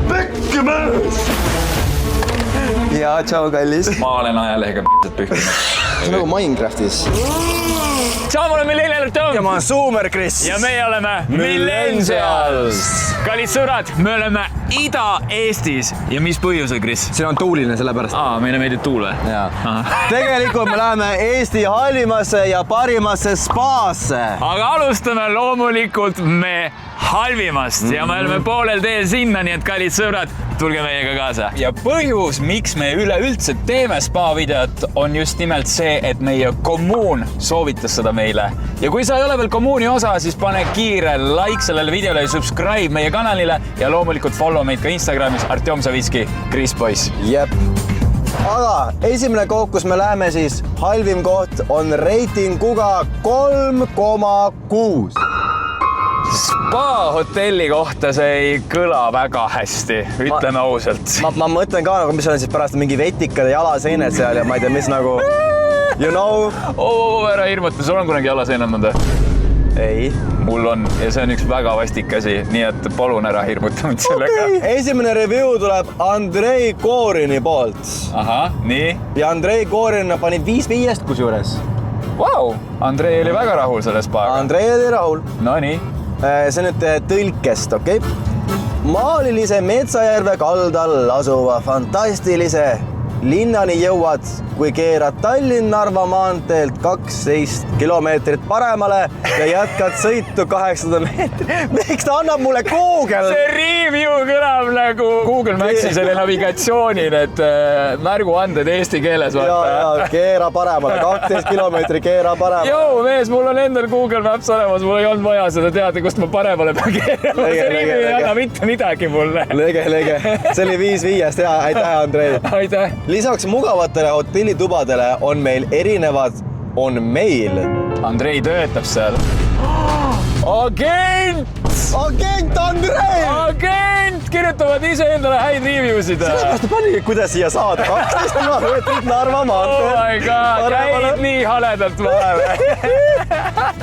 Pekki mees! Ja, tšau, kallis. Ma olen ajalehega pühkinud. See on nagu Minecraftis. Tšau, ma olen Millennial Tom. Ja ma olen Suumer Chris. Ja meie oleme Millennials. Kallid sõbrad, me oleme Ida-Eestis. Ja mis põhjusel, Chris? Siin on tuuline sellepärast. Meile meeldib tuul või? Jaa. Tegelikult me läheme Eesti halvimasse ja parimasse spaasse. Aga alustame loomulikult me halvimast ja me oleme poolel teel sinna, nii et kallid sõbrad, tulge meiega kaasa. Ja põhjus, miks me üleüldse teeme spa-videot, on just nimelt see, et meie kommuun soovitas seda meile. Ja kui sa ei ole veel kommuuni osa, siis pane kiire like sellele videole ja subscribe meie kanalile ja loomulikult follow meid ka Instagramis Artjom Savitski, Chris Boys. Jep. Aga esimene koht, kus me läheme siis halvim koht on reitinguga 3,6. Spa hotelli kohta see ei kõla väga hästi, ütleme ausalt. Ma mõtlen ka, mis on siis pärast mingi vetikade jalaseened seal ja ma ei tea, mis nagu, you know. Ära hirmuta, sul on kunagi jalaseened mõnda? Ei. Mul on ja see on üks väga vastik asi, nii et palun ära hirmuta mind sellega. Okay. Esimene review tuleb Andrei Korini poolt. Ahah, nii. Ja Andrei Korin pani 5-5 kusjuures. Vau, Andrei oli väga rahul selle spaaga. Andrei oli rahul. No nii. See on nüüd tõlkest, okei? Maalilise Metsajärve kaldal asuva fantastilise linnani jõuad, kui keerad Tallinn-Narva maanteelt 12 kilomeetrit paremale ja jätkad sõitu 800 meetrit. Miks ta annab mulle Google? See review kõlab nagu Google Maxi selle navigatsiooni, need märguanded eesti keeles. Ja, keera paremale, 12 kilomeetri keera paremale. Joo, mees, mul on endal Google Maps olemas, mul ei olnud vaja seda teada, kust ma paremale pean keerama. See review ei anna mitte midagi mulle. Lege. See oli 5-5, hea, aitäh, Andrei. Aitäh. Lisaks mugavatele hotellitubadele on meil erinevad, on meil. Andrei töötab seal. Agent Andrei! Agent! Kirjutavad ise endale häid reviewsid. Sellepärast panigi, kuidas siia saada. 12 kilomeetrit Narva maanteel. Oh my god, käid nii haledalt vahele.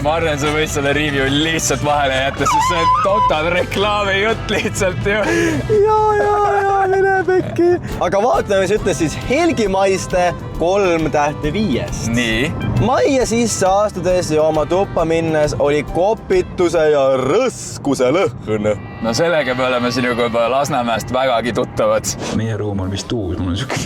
Ma arvan, sa võid selle review lihtsalt vahele jätta, sest see on total reklaami jutt lihtsalt ju. Ja, mine pekki. Aga vaatame, mis ütles siis Helgimaiste 3/5. Nii. Majja sisse astudes ja oma tuppa minnes oli kopituse ja rõskuse lõhn. No sellega me oleme sinuga juba Lasnamäest vägagi tuttavad. Meie ruum on vist uus, mul on siuke.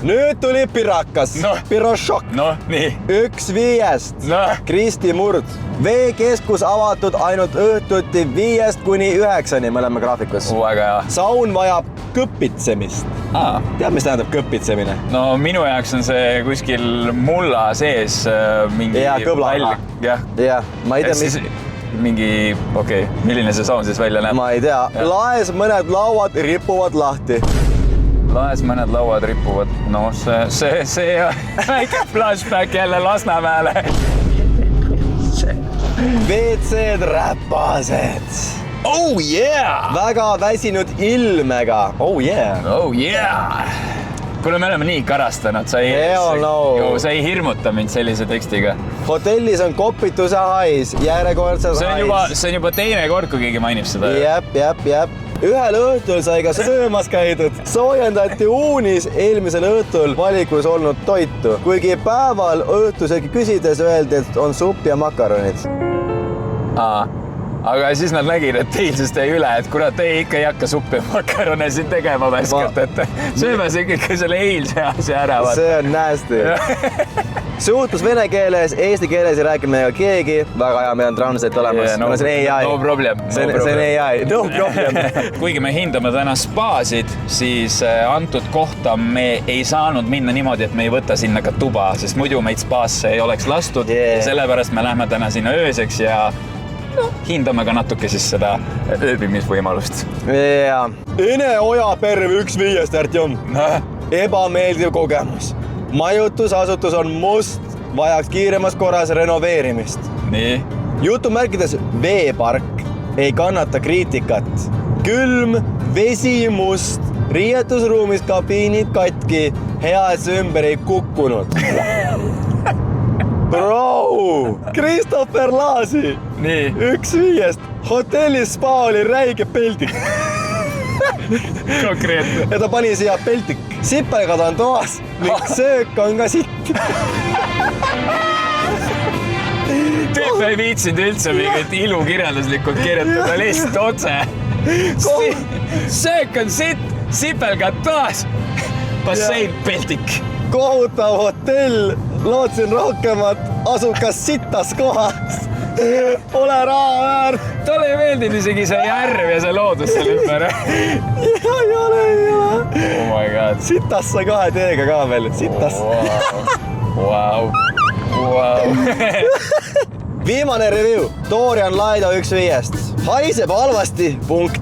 Nüüd tuli pirakas. Pirošok. No, nii. 1/5. No. Kristi Murd. Veekeskus avatud ainult õhtuti 5-9, me oleme graafikus. Väga hea. Saun vajab kõpitsemist. Tead, mis tähendab kõpitsemine? No minu jaoks on see kuskil mulla sees mingi... Ja, kõbla. Ja, ma ei tea, mis... Mingi, okei, milline see saun siis välja näeb? Ma ei tea. Laes mõned lauad ripuvad lahti. Laes mõned lauad ripuvad. No see väike flashback jälle Lasnamäele. WC-d räpased. Oh yeah! Väga väsinud ilmega. Oh yeah! Oh yeah! Kuule, me oleme nii karastanud, sa ei hirmuta mind sellise tekstiga. Hotellis on kopituse hais, järjekordses hais. See on juba teine kord, kui keegi mainib seda. Jep. Ühel õhtul sai ka söömas käidud. Soojendati uunis eelmisel õhtul valikus olnud toitu. Kuigi päeval õhtusegi küsides öeldi, et on supp ja makaronid. Aga siis nad nägid, et teilsest jäi üle, et kurat, ei ikka ei hakka suppi ja makarone siin tegema värskelt, et sööme see ikka selle eilse asja ära. See on nasty. Suhtlus vene keeles, eesti keeles ei räägi meiega keegi. Väga hea, meil on translate olemas. See on AI. No problem. See on AI. No problem. Kuigi me hindame täna spaasid, siis antud kohta me ei saanud minna niimoodi, et me ei võta sinna ka tuba, sest muidu meid spaasse ei oleks lastud. Sellepärast me lähme täna sinna ööseks ja hindame ka natuke siis seda ööbimisvõimalust. Jaa. Ene Ojaperv 1/5, Artjom. Ebameeldiv kogemus. Majutusasutus on must, vajaks kiiremas korras renoveerimist. Nii. Jutumärkides veepark ei kannata kriitikat. Külm, vesi must, riietusruumis kabiinid katki, hea, et see ümber ei kukkunud. Bro! Christopher Laasi! Nii. 1/5. Hotellis spa oli räige peldik. Konkreetne. Ja ta pani siia peltik. Sipelgad on toas ning söök on ka sitt. Tüüp ei viitsinud üldse mingit ilukirjanduslikult kirjutada lihtsalt otse. Söök on sitt, sipelgad toas, bassein peltik. Kohutav hotell, lootsin rohkemat, asub kas sittas kohas. Ole raha väär. Talle ei meeldinud isegi see järv ja see loodus seal ümber. Ja ei ole. Oh my god. Sitassa 2 teega ka veel, sitas. Wow. Viimane review. Dorian Laido 1-5. Haiseb halvasti, punkt.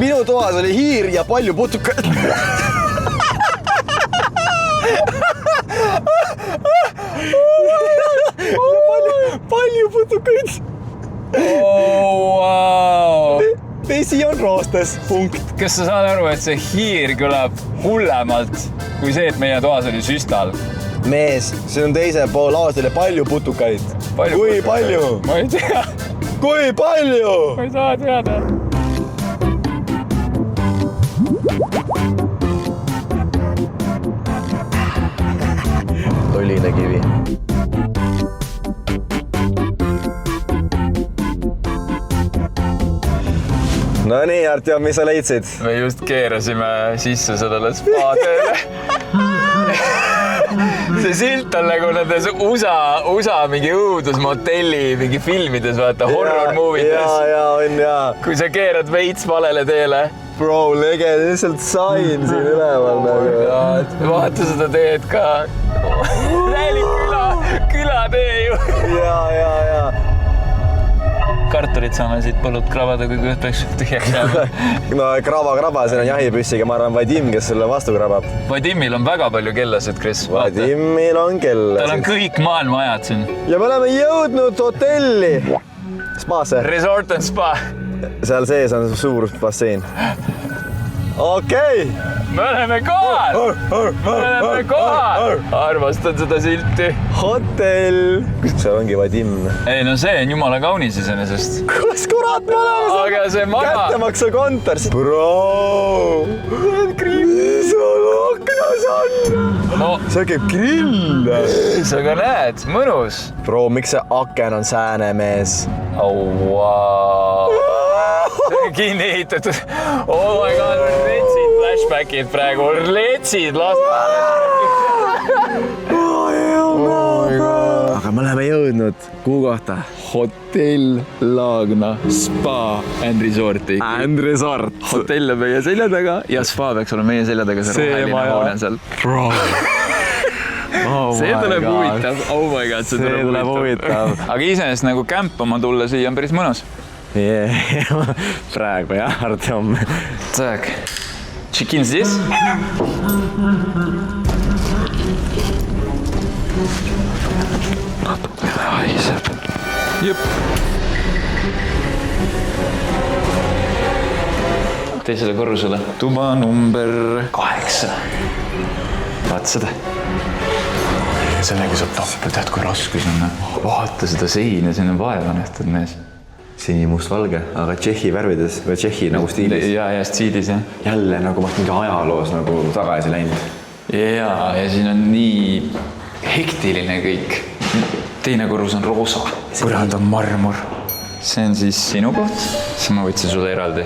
Minu toas oli hiir ja palju putukaid. Palju putukaid. Oh, wow. Vesi on roostes, punkt. Kas sa saad aru, et see hiir kõlab hullemalt kui see, et meie toas oli süstal? Mees, see on teise pool aastal ja palju putukaid. Kui palju? Ma ei tea. Kui palju? Ma ei saa teada. Toline kivi. No nii, Artjom, mis sa leidsid? Me just keerasime sisse sellele spa-tööle. See silt on nagu nendes USA mingi õudusmotelli mingi filmides, vaata, horror movides. Ja, on ja. Kui sa keerad veits valele teele. Bro, lege lihtsalt sain siin üleval nagu. Vaata seda teed ka. Täielik külatee ju. Ja. Kartulit saame siit põllult krabada, kui kõht peaks tühjaks jääma. No kraba, siin on jahipüssiga, ma arvan Vadim, kes sulle vastu krabab. Vadimil on väga palju kellasid, Chris. Vadimil on kellasid. Tal on kõik maailma ajad siin. Ja me oleme jõudnud hotelli. Spaasse. Resort and spa. Seal sees on suur bassein. Okei. Me oleme kohal. Armastan seda silti. Hotell. Seal ongi Vadim. Ei, no see on jumala kaunis iseenesest. Kus kurat me oleme? Aga see maga. Kättemaksu kontor. Bro. Mis on aknas on? No. See käib grill. Sa ka näed, mõnus. Bro, miks see aken on sääne mees? Oh, wow. See on kinni ehitatud. Oh my god, letsid flashbackid praegu. Letsid Aga me oleme jõudnud kuu kohta. Hotell Laagna Spa and Resorti. And Resort. Hotell on meie selja taga ja spa peaks olema meie selja taga. See roheline hoone seal. Bro. See tuleb huvitav. Oh my god, see tuleb huvitav. Aga iseenesest nagu kämpama tulla siia on päris mõnus. Praegu jah, Artjom. Так, check-in здесь. Haiseb. Jep. Teisele korrusele. Tuba number 8. Vaata seda. Sellega saab tappa, tead kui raske see on. Vaata seda seina, siin on vaeva nähtud mees. Sinimustvalge, aga Tšehhi värvides või Tšehhi nagu stiilis. Ja stiilis, jah. Jälle nagu maht mingi ajaloos nagu tagasi läinud. Ja siin on nii hektiline kõik. Teine korrus on roosa. Põrand on marmor. See on siis sinu koht. Siis ma võtsin sulle eraldi.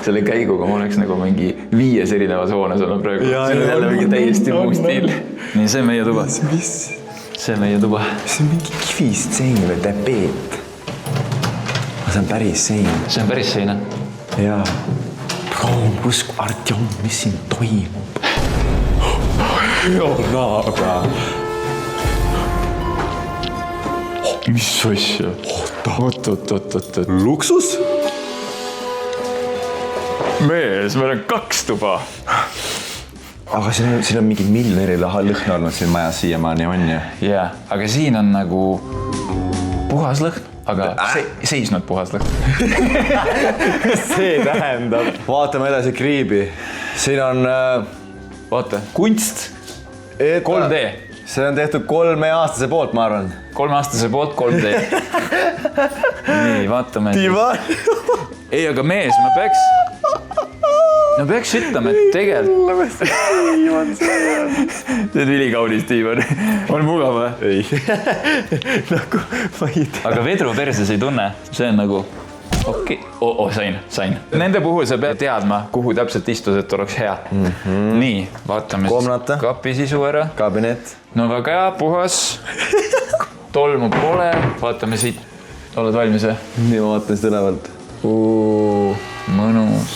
Selle käiguga ma oleks nagu mingi 5 erinevas hoones olnud praegu. See on jälle mingi täiesti muu stiil. Nii, see on meie tuba. See on meie tuba. See on mingi kivist sein või tapeet. See on päris sein. See on päris sein, jah? Bro, kus Artjom, mis siin toimub? Joonaga. Mis asja? Oot. Luksus? Mees, meil on 2 tuba. Aga siin on mingi miljonäri lõhna olnud siin majas siiamaani on ju? Jaa, aga siin on nagu puhas lõhn. Aga seisnud puhas lõhn. See tähendab. Vaatame edasi kriibi. Siin on... Vaata, kunst. 3D. See on tehtud 3-aastase poolt, ma arvan. 3-aastase poolt 3D. Nii, vaatame. Divan. Ei, aga mees, ma peaks... No peaks ütlema, et tegelikult... See on ülikaunis tiiv on mugav või? Ei. Nagu ma ei tea. Aga vedru perses ei tunne. See on nagu... Okei. Sain. Nende puhul sa pead teadma, kuhu täpselt istus, et oleks hea. Nii, vaatame Komnata. siis kapi sisu ära. Kabinet. No väga hea, puhas. Tolmu pole. Vaatame siit. Oled valmis või? Nii ma vaatan seda ülevalt. Mõnus.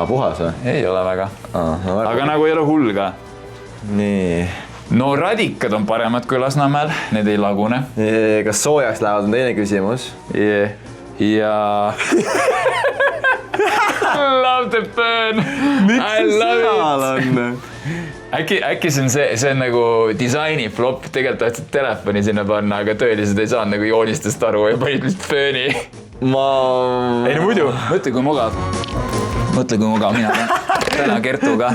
Puhas või? Ei ole väga. No, aga nagu ei ole hull ka. Nii. No radikad on paremad kui Lasnamäel. Need ei lagune. Kas soojaks lähevad on teine küsimus? Ja... Love the burn. I love it. Äkki see on nagu disaini flop. Tegelikult tahtsid telefoni sinna panna, aga tõeliselt ei saanud nagu joonistest aru ja panid lihtsalt fööni. Ei no muidu. Mõtle kui mugav. Mina täna Kertuga.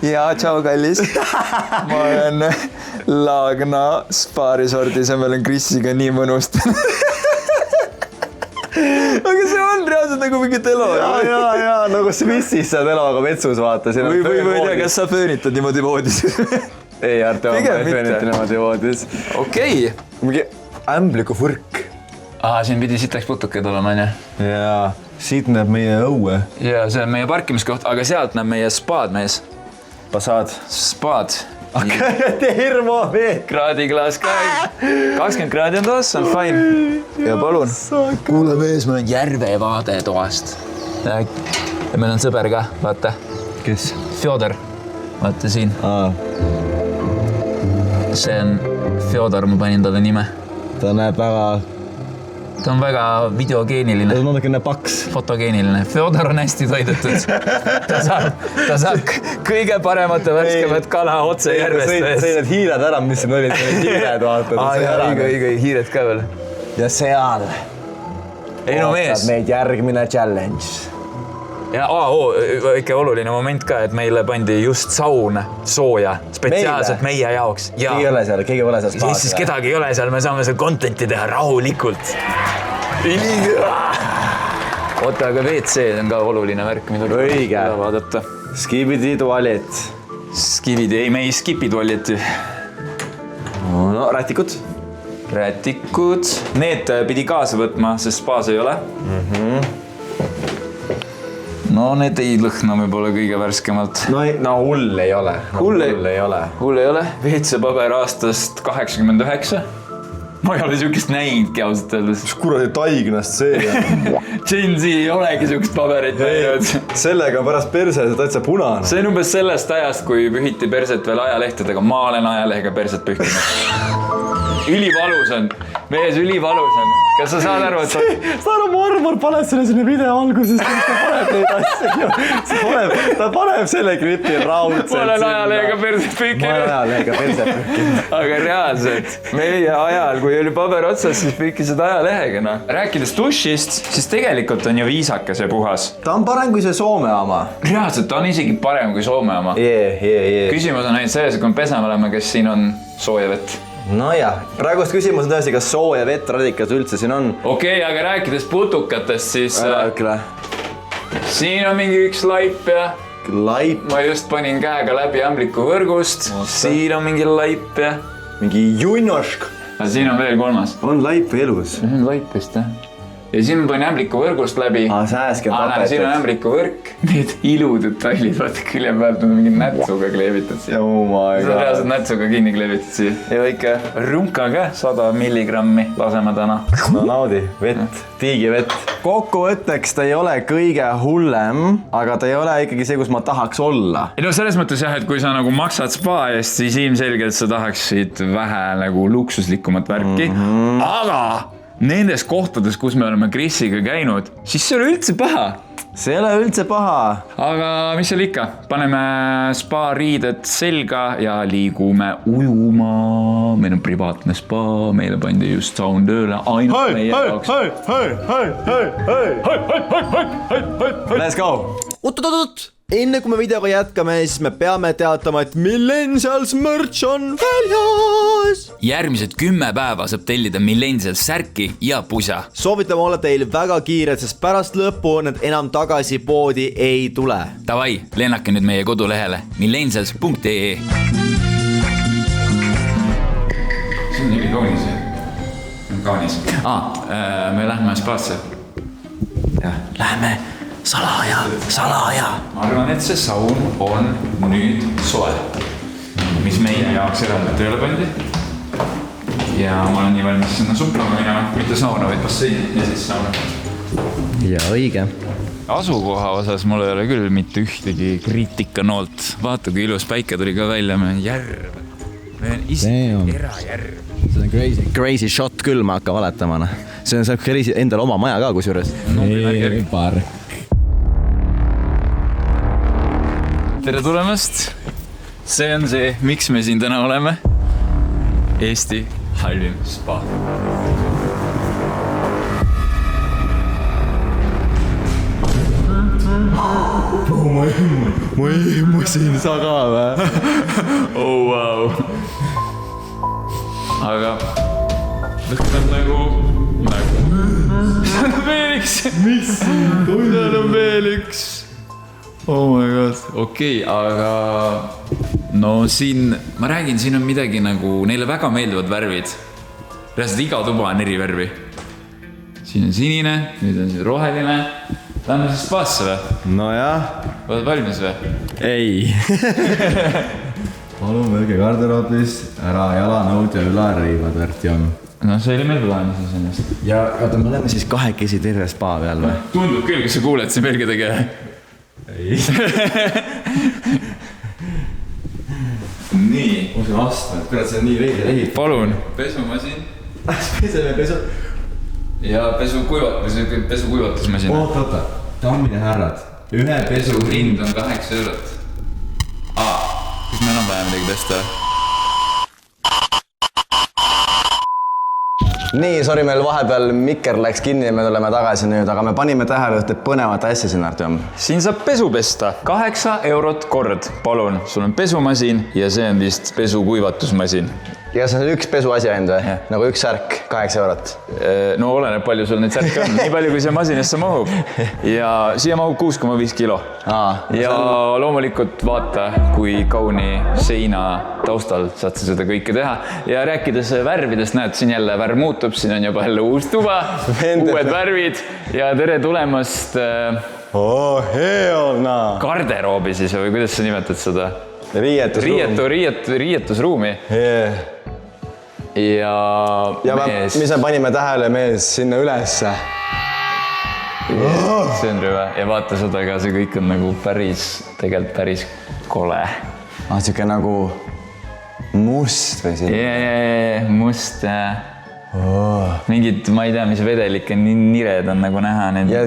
Ja, tšau kallis. Ma olen Laagna spaarisordis ja meil on Krisiga nii mõnust. Aga see on reaalselt nagu mingi telo. Ja, nagu Swissis saad eloga vetsus vaata. Või ei tea, kas sa föönitad niimoodi voodis? Ei, Arto, ma ei föönita niimoodi voodis. Okei. Mingi ämbliku võrk. Siin pidi sitaks putukad olema, on ju? Jaa, siit näeb meie õue. Ja see on meie parkimiskoht, aga sealt näeb meie spaad, mees. Passad. Spaad. Termomeet. Kraadiklaas ka. 20 kraadi on toas, on fine. Ja palun. Kuule mees, meil on järvevaade toast. Ja meil on sõber ka, vaata. Kes? Fjodor. Vaata siin. See on Fjodor, ma panin talle nime. Ta näeb Ta on väga videogeeniline. Ta on natukene paks. Fotogeeniline. Fjodor on hästi toidetud. Ta saab kõige paremat ja värskemat kala otse järvest. Sõi need hiired ära, mis siin olid. Hiired vaatad. Õige, hiired ka veel. Ja seal mees. Meid järgmine challenge. Ja ikka oluline moment ka, et meile pandi just saun sooja spetsiaalselt meie jaoks. Keegi ei ole seal spaas. Siis kedagi ei ole seal, me saame seal contenti teha rahulikult. Oota, aga WC on ka oluline värk, mida õige. Vaadata. Skibidi tualet. Me ei skipi tualetti. No, rätikud. Need pidi kaasa võtma, sest spaas ei ole. No need ei lõhna võib-olla kõige värskemalt. No hull ei ole. Hull ei ole. WC-paber aastast 89. Ma ei ole siukest näinudki ausalt öeldes. Mis kuradi taignast see on? Gen Z ei olegi siukest paberit näinud. Sellega pärast perse see täitsa punane. See on umbes sellest ajast, kui pühiti perset veel ajalehtedega. Ma olen ajalehega perset pühkinud. Ülivalus on. Mees, ülivalus on. Kas sa saad aru, et... Sa aru, Marmor paneb selle sinna video algusest, ta paneb neid asju. Ta paneb selle klipi raudselt. Ma olen ajalehega perset pühkinud. Aga reaalselt, meie ajal, kui oli paber otsas, siis pühkisid ajalehega. No. Rääkides dušist, siis tegelikult on ju viisakas ja puhas. Ta on parem kui see Soome oma. Reaalselt, ta on isegi parem kui Soome oma. Küsimus on ainult selles, kui on pesame olema, kes siin on sooja vett. No jah, praegust küsimus on tõesti, kas sooja vett radikas üldse siin on. Okei, aga rääkides putukatest, siis... Ära ütle. Siin on mingi üks laip ja... Laip? Ma just panin käega läbi ämbliku võrgust. Siin on mingi laip ja... Mingi junnošk. Aga siin on veel kolmas. On laip elus? See on laip vist, jah. Ja siin ma panin ämbliku võrgust läbi. Sääsked tapetud. Siin on ämbliku võrk. Need iludetailid, vaata külje pealt on mingi nätsuga kleebitud siia. Oh my god. See on reaalselt nätsuga kinni kleebitud siia. Ja ikka runkaga 100 milligrammi laseme täna. No naudi, vett, tiigi vett. Kokkuvõtteks ta ei ole kõige hullem, aga ta ei ole ikkagi see, kus ma tahaks olla. No selles mõttes jah, et kui sa nagu maksad spa eest, siis ilmselgelt sa tahaksid vähe nagu luksuslikumat värki. Aga nendes kohtades, kus me oleme Krisiga käinud, siis see ei ole üldse paha. See ei ole üldse paha. Aga mis seal ikka? Paneme spa riided selga ja liigume ujuma. Meil on privaatne spa, meile pandi just saun tööle ainult meie jaoks. Let's go! Oot! enne kui me videoga jätkame, siis me peame teatama, et Millennials merch on väljas. Järgmised 10 päeva saab tellida Millennials särki ja pusa. Soovitame olla teil väga kiired, sest pärast lõppu need enam tagasi poodi ei tule. Davai, lennake nüüd meie kodulehele millennials.ee. See on nii kaunis. Me lähme spaasse. Ja, läheme salaja. Ma arvan, et see saun on nüüd soe, mis meie jaoks eraldalt tööle pandi. Ja ma olen nii valmis sinna suplama minema, mitte sauna, vaid basseini ja siis sauna. Ja õige. Asukoha osas mul ei ole küll mitte ühtegi kriitikanoolt. Vaata, kui ilus päike tuli ka välja, me on järv. Me on ise erajärv. See on crazy shot küll, ma hakka valetama. See on crazy endal oma maja ka kusjuures. Tere tulemast. See on see, miks me siin täna oleme. Eesti halvim spa. Ma ehmusin sa ka või? Oh, wow. Aga lõhkab nagu seal on veel üks. Mis? Seal on veel üks. Oh my god. Okei, aga no siin, ma räägin, siin on midagi nagu, neile väga meeldivad värvid. Reaalselt iga tuba on eri värvi. Siin on sinine, nüüd on siin roheline. Lähme siis spaasse või? No jah. Oled valmis või? Ei. Palun võlge garderoobis ära jalanõud ja ülariivad Artjom. No see oli meil plaanis siis ennast. Ja oota, me oleme siis kahekesi terve spa peal või? Tundub küll, kas sa kuuled siin veel kedagi? Ei. Nii. Kus on astmed? Kurat, see on nii veidi ehit. Palun. Pesumasin. Peseme pesu. Ja pesu kuivatusmasin. Oota. Dammid ja härrad. Ühe pesu hind on 8 eurot. Kas meil on vaja midagi tõsta? Nii, sorry, meil vahepeal mikker läks kinni ja me tuleme tagasi nüüd, aga me panime tähele ühte põnevat asja siin, Artjom. Siin saab pesu pesta. 8 eurot kord, palun. Sul on pesumasin ja see on vist pesu kuivatusmasin. Ja see on üks pesuasi ainult või? Nagu üks särk, 8 eurot. No oleneb palju sul neid särke on. Nii palju, kui see masinesse mahub. Ja siia mahub 6,5 kilo. Ja loomulikult vaata, kui kauni seina taustal saad sa seda kõike teha. Ja rääkides värvidest, näed, siin jälle värv muutub. Siin on juba jälle uus tuba, uued värvid ja tere tulemast garderoobi siis või kuidas sa nimetad seda? Riietusruumi. Ja mees. Mis me panime tähele mees sinna ülesse? See on rüve. Ja vaata seda ka, see kõik on nagu tegelikult päris kole. Siuke nagu must või siin? Must ja mingid, ma ei tea, mis vedelike nired on nagu näha. Ja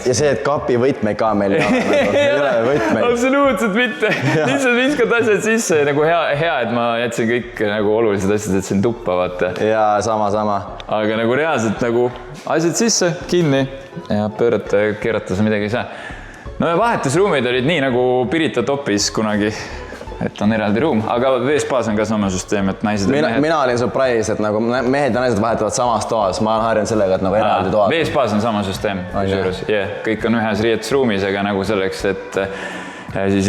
see, et kapi võtmeid ka meil ei ole võtmeid. Absoluutselt mitte. Lihtsalt viskad asjad sisse nagu hea, et ma jätsin kõik nagu olulised asjad, et siin tuppa vaata. Ja sama. Aga nagu reaalselt nagu asjad sisse, kinni ja pöörata ja keerata sa midagi ei saa. No ja vahetusruumid olid nii nagu Pirita topis kunagi. Et on eraldi ruum, aga veespaas on ka sama süsteem, et naised ja mehed. Mina olin surprise, et nagu mehed ja naised vahetavad samas toas. Ma olen harjanud sellega, et nagu eraldi toad. Veespaas on sama süsteem. Kõik on ühes riietusruumis, aga nagu selleks, et siis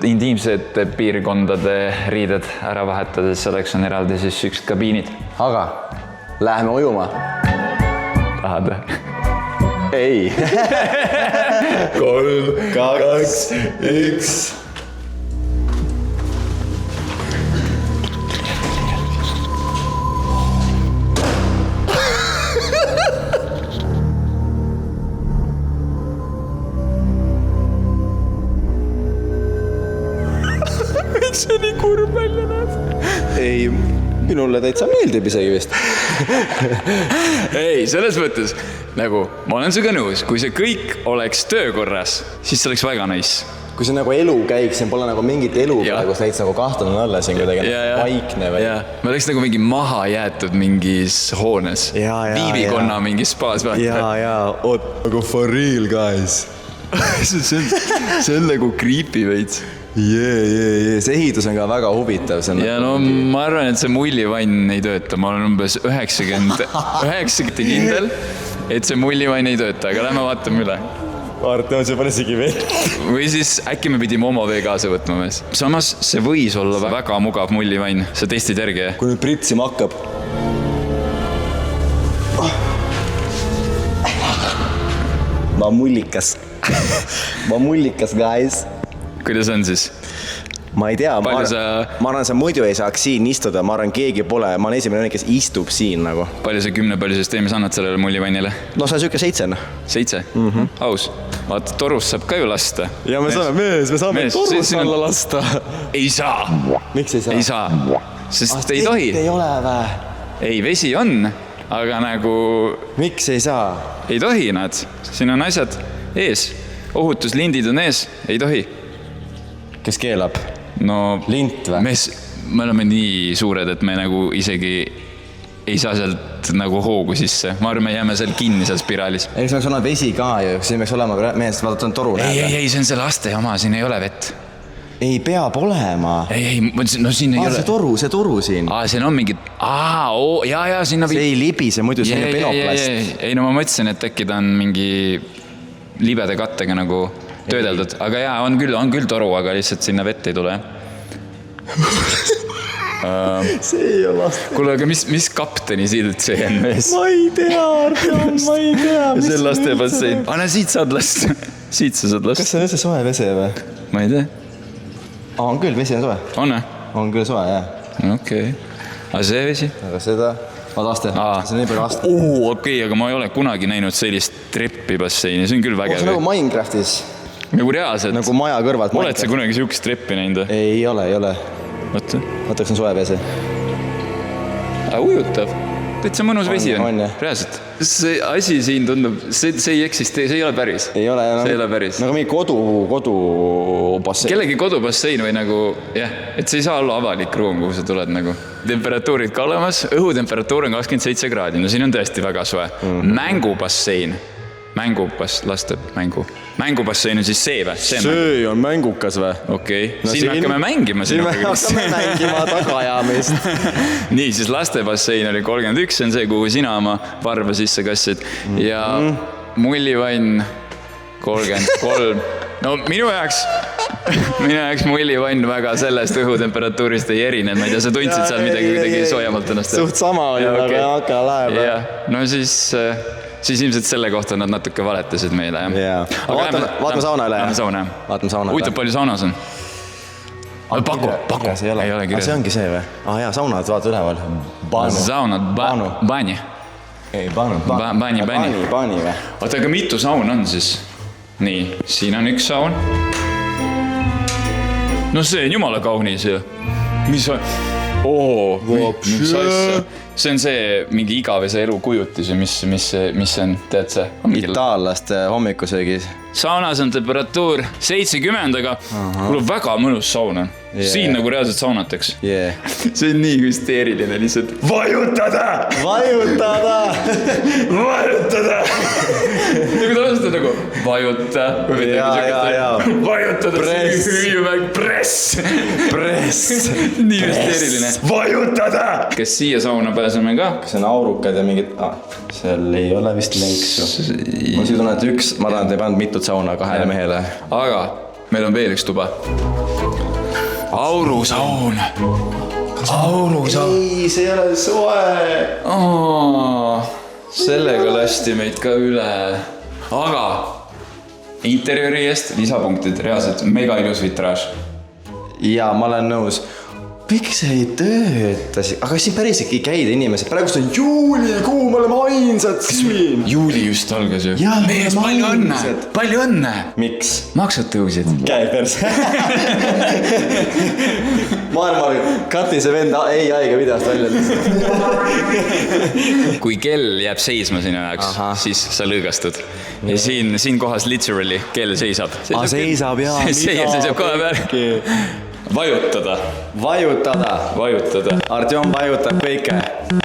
intiimsed piirkondade riided ära vahetades selleks on eraldi siis üks kabiinid. Aga läheme ujuma. Tahad või? Ei. 3, 2, 1. Miks see nii kurb välja näeb? Ei, minule täitsa meeldib isegi vist. Ei, selles mõttes, nagu ma olen sinuga nõus, kui see kõik oleks töökorras, siis see oleks väga nice. Kui see nagu elu käiks, siin pole nagu mingit elu praegu, näiteks nagu kahtlane alla siin kuidagi paikne või? Me oleks nagu mingi maha jäetud mingis hoones. Viivikonna mingis spaas vaata. Nagu for real guys. see on nagu creepy veits. See ehitus on ka väga huvitav. Ja no ma arvan, et see mullivann ei tööta. Ma olen umbes 90 kindel, et see mullivann ei tööta, aga lähme vaatame üle. Artem, see pole isegi vett. Või siis äkki me pidime oma vee kaasa võtma mees. Samas see võis olla väga mugav mullivann. Sa testid järgi, Kui nüüd pritsima hakkab. Ma mullikas, guys. Kuidas on siis? Ma ei tea, ma arvan, sa muidu ei saaks siin istuda, ma arvan, keegi pole, ma olen esimene, kes istub siin nagu. Palju sa 10-pallisüsteemis annad sellele mullivannile? No see on siuke 7. 7? Aus. Vaata, torus saab ka ju lasta. Ja me saame torus alla lasta. Ei saa. Miks ei saa? Ei saa. Sest ei tohi. Ei ole vä? Ei, vesi on, aga nagu... Miks ei saa? Ei tohi nad. Siin on asjad ees. Ohutuslindid on ees. Ei tohi. Kes keelab? No, lint või? Me oleme nii suured, et me nagu isegi ei saa sealt nagu hoogu sisse. Ma arvan, me jääme seal kinni seal spiraalis. Ei, see oleks olnud vesi ka ju, siin võiks olema mehest, vaadata on toru. Ei, see on see laste oma, siin ei ole vett. Ei peab olema. Ei, no siin ei ole. See toru siin. Siin on mingid, ja sinna... See ei libise, muidu see on penoplast. Ei, no ma mõtlesin, et äkki ta on mingi libede kattega nagu töödeldud, aga jaa, on küll toru, aga lihtsalt sinna vett ei tule. See ei ole laste. Kuule, aga mis kapteni sild see on mees? Ma ei tea, Artem, ma ei tea. See on laste bassein. Siit saad lasta. Siit sa saad lasta. Kas see on üldse soe vese või? Ma ei tea. On küll, vesi on soe. On? On küll soe, jah. Okei. Aga see vesi? Aga seda... laste. See on nii palju laste. Okei, aga ma ei ole kunagi näinud sellist treppi basseini. See on küll vägev. See on nagu Minecraftis. Nagu reaalselt. Nagu maja kõrvalt. Oled sa kunagi siukest treppi näinud? Ei ole. Vaata, kas on soe vesi. Ujutav. Täitsa mõnus vesi on. Reaalselt. See asi siin tundub, see ei eksistee, see ei ole päris. See ei ole päris. Nagu mingi kodubassein. Kellegi kodubassein või nagu, et see ei saa olla avalik ruum, kuhu sa tuled nagu. Temperatuurid ka olemas, õhutemperatuur on 27 kraadi, no siin on tõesti väga soe. Mängubassein. Mängubassein on siis see või? See on mängukas või? Okei, siin me hakkame mängima. Siin me hakkame mängima tagaajamist. Nii, siis lastebassein oli 31, see on see, kuhu sina oma varba sisse kassid. Ja mullivann 33. No minu jaoks mullivann väga sellest õhutemperatuurist ei erine. Ma ei tea, sa tundsid seal midagi kuidagi soojamalt ennast. Suht sama oli, aga hakka laeva. No siis ilmselt selle kohta nad natuke valetasid meile. Vaatame sauna üle. Vaatame sauna. Huvitav, palju saunas on? Paku. Ei ole kirjas. See ongi see või? Saunad, vaata üleval. Saunad, bani. Ei, bani või? Oota, aga mitu saun on siis? Nii, siin on üks saun. No see on jumala kaunis ju. Mis on? Mis asja? See on see mingi igavese elu kujutis ja mis see on, tead see? Itaallaste hommikusöögis. Saunas on temperatuur 70, aga mul on väga mõnus saun on. Siin nagu reaalselt saunateks. See on nii hüsteeriline lihtsalt. Vajutada! Nagu ta vastab nagu vajuta. Vajutada. Press. Nii hüsteeriline. Vajutada! Kes siia sauna pääseme ka? Kas on aurukad ja mingid... Seal ei ole vist lenksu. Ma siin tunnen, et ma tahan, et ei pannud mitut sauna kahele mehele. Aga meil on veel üks tuba. Aurusaun. Ei, see ei ole soe. Sellega lasti meid ka üle. Aga interjööri eest lisapunktid, reaalselt mega ilus vitraaž. Jaa, ma olen nõus. Miks see ei tööta? Aga siin päris ei käida inimesed. Praegust on juulikuu, me oleme ainsad siin. Juuli just algas ju. Mees, palju õnne. Miks? Maksud tõusid. Käi perse. Maailma kati see vend ei haige videost välja. Kui kell jääb seisma sinu jaoks, siis sa lõõgastud. Ja siin kohas literally kell seisab. Seisab, jaa. Seisab kohe peal. Vajutada. Artjom vajutab kõike.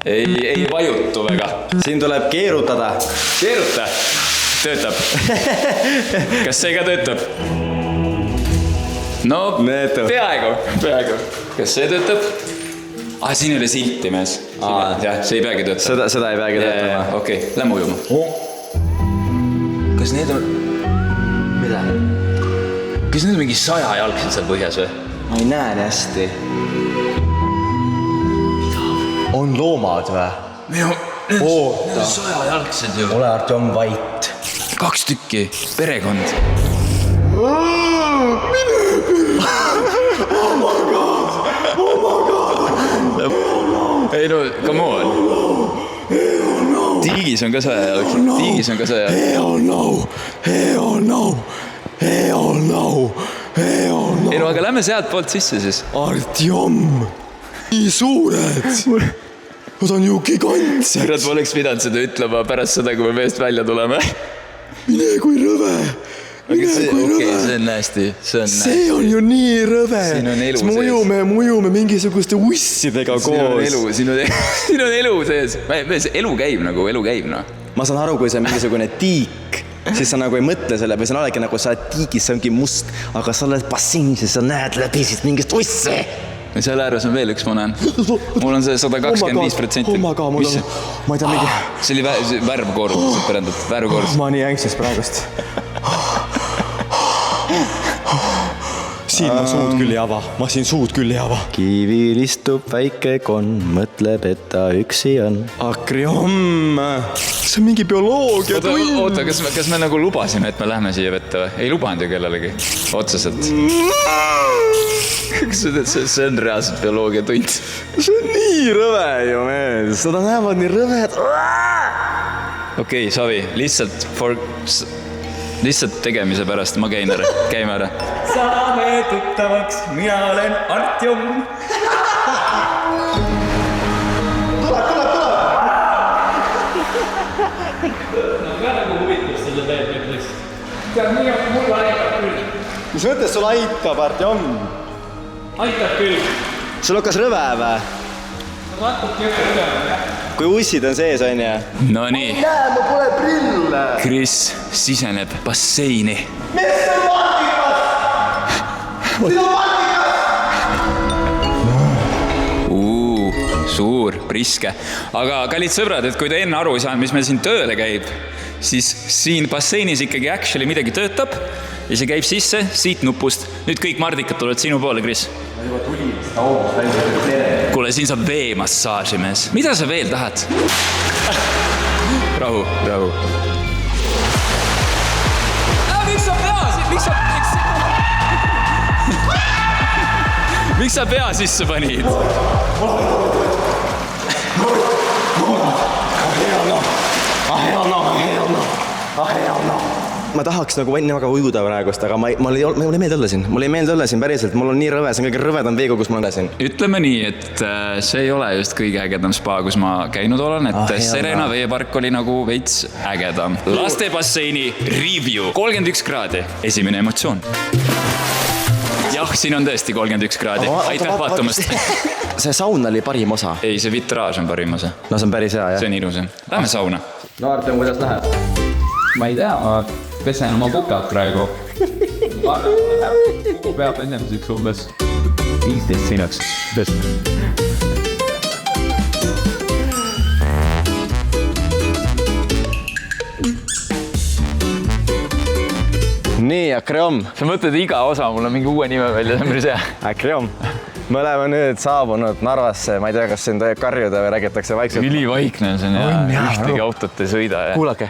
Ei vajutu väga. Siin tuleb keerutada. Keeruta. töötab. Kas see ka töötab? No, peaaegu. Kas see töötab? Siin ei ole silti mees. Jah, see ei peagi töötama. Seda ei peagi töötama. Okei, lähme ujuma. Kas need on... Mida? Kas need on mingi 100 jalgsed seal põhjas või? Ma ei näe nii hästi. On loomad või? Need on 100 jalgsed ju. Ole Artjom vait. 2 tükki, perekond. Ei no, come on. Tiigis on ka 100 jalgsed. Tiigis on ka 100 jalgsed. Hell no. Ei no, aga lähme sealt poolt sisse siis. Artjom, nii suured. Nad on ju gigantsed. Kurat, ma oleks pidanud seda ütlema pärast seda, kui me meest välja tuleme. Mine kui rõve. Okei, see on nästi. See on ju nii rõve. Siin on elu sees. Mujume mingisuguste ussidega koos. Siin on elu sees. Elu käib no. Ma saan aru, kui see on mingisugune tiik, siis sa nagu ei mõtle selle, või see on alegi nagu sa tiigis, see ongi must, aga sa oled bassiinis ja sa näed läbi siit mingist ussi. Ja seal ääres on veel üks, ma näen. Mul on see 125%. Ma ei tea mingi... See oli värvkoorus, värvkoorus. Ma nii ängsis praegust. Siin ma suud küll ei ava. Kivil istub väike konn, mõtleb, et ta üksi on. Akriom! See on mingi bioloogia tund. Oota, kas me nagu lubasime, et me lähme siia vette või? Ei lubanud ju kellelegi. Otseselt. See on reaalselt bioloogia tund. See on nii rõve ju, mees. Seda näevad nii rõved. Okei, Savi, lihtsalt tegemise pärast ma käime ära. Saame tuttavaks, mina olen Artjom. Tuleb! No ka nagu huvitab selle teed ütleks. Tead, nii on mul aitab küll. Mis mõttes sul aitab, Artjom? Aitab küll. Sul hakkas rõve või? Vaatub jõge rõve, jah. Kui ussid on sees, on ju? No nii. Näe, ma pole prille. Chris siseneb basseini. Mis on Martikas? Siin on Martikas! Suur, priske. Aga kallid sõbrad, et kui te enne aru ei saanud, mis meil siin tööle käib, siis siin basseinis ikkagi actually midagi töötab ja see käib sisse siit nupust. Nüüd kõik mardikad tulevad sinu poole, Chris. Kuule, siin saab veemassaaži, mees. Mida sa veel tahad? Rahu. Miks sa pea sisse panid? Ma tahaks nagu enne väga ujuda praegust, aga mul ei meelde olla siin. Mul ei meelde olla siin päriselt. Mul on nii rõve, see on kõige rõvedam veegu, kus ma olen siin. Ütleme nii, et see ei ole just kõige ägedam spa, kus ma käinud olen. Et Serena veepark oli nagu veits ägedam. Lastebasseini review. 31 kraadi. Esimene emotsioon. Jah, siin on tõesti 31 kraadi. Aitäh vaatamast. See saun oli parim osa. Ei, see vitraaž on parim osa. No see on päris hea, jah. See on ilus. Lähme sauna. No Artem, kuidas läheb? Ma ei tea, ma pesen oma kukad praegu. Peab ennemiseks umbes 15 sinaks. Nii, Akriom. Sa mõtled iga osa, mul on mingi uue nime välja, see on päris hea. Akriom. Me oleme nüüd saabunud Narvasse, ma ei tea, kas siin tohib karjuda või räägitakse vaikselt. Ülivaikne on see ja ühtegi autot ei sõida. Kuulake.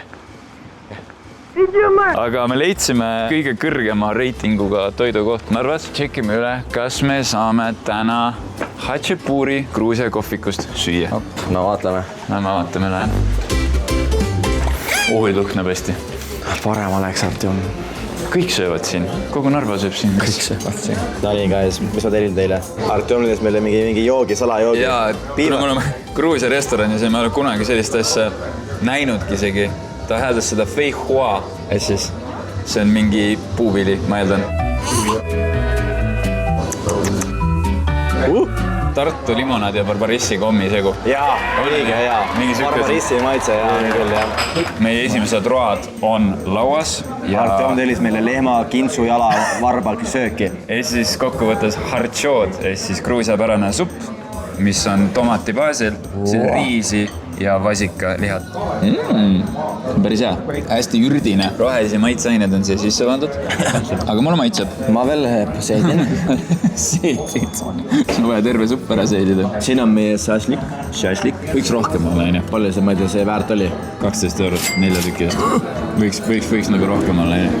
Aga me leidsime kõige kõrgema reitinguga toidukoht Narvas. Tšekime üle, kas me saame täna Hatšepuri Gruusia kohvikust süüa. No vaatame. Lähme vaatame üle. Oi, lõhnab hästi. Parem oleks Artjom. Kõik söövad siin. Kogu Narva sööb siin. Kõik söövad siin. No nii, guys, mis ma telin teile? Artjom lides meile mingi joogi, salajoogi. Jaa, kuna me oleme Gruusia restoranis ja me oleme kunagi sellist asja näinudki isegi. Ta häädas seda fei hua. Et siis? See on mingi puuvili, ma eeldan. Tartu limonaad ja barbarissi kommisegu. Jaa, õige hea. Barbarissi maitse, jaa, nii küll, jah. Meie esimesed road on lauas. Artem tellis meile lehma kintsujala varbalki sööki. Ja siis kokkuvõttes hartšood, siis gruusiapärane supp, mis on tomati baasil, riisi ja vasikalihat. Päris hea. Hästi ürdine. Rohelisi maitseained on siia sisse pandud. Aga mulle maitseb. Ma veel seedin. Seedid. On vaja terve supp ära seedida. Siin on meie šašlik. Võiks rohkem olla, aine. Palju see, ma ei tea, see väärt oli? 12 eurot 4 tükki eest. Võiks nagu rohkem olla, aine.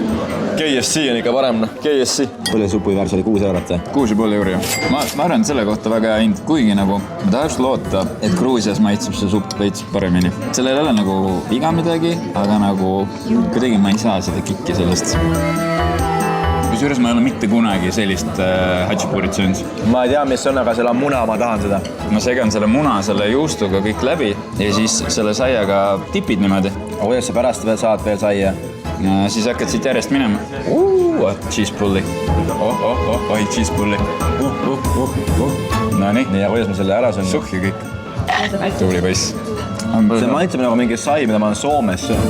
KFC on ikka parem, noh. KFC. Palju supi väärs oli 6 eurot, see? 6,5 euro. Ma arvan selle kohta väga hea hind, kuigi nagu ma tahaks loota, et Gruusias maitseb see supp veits paremini. Sellel ei ole nagu viga midagi, aga nagu kuidagi ma ei saa seda kikki sellest. Kusjuures ma ei ole mitte kunagi sellist hatšipurit söönud. Ma ei tea, mis on, aga selle on muna, ma tahan seda. Ma segan selle muna selle juustuga kõik läbi ja siis selle saiaga tipid niimoodi. Kuidas sa pärast saad veel saia? Ja siis hakkad siit järjest minema. Cheese pulli. Oi, cheese pulli. No nii. Ja kuidas ma selle ära söön? Suhki kõik. Tubli poiss. See maitseb nagu mingi sai, mida ma olen Soomes söön.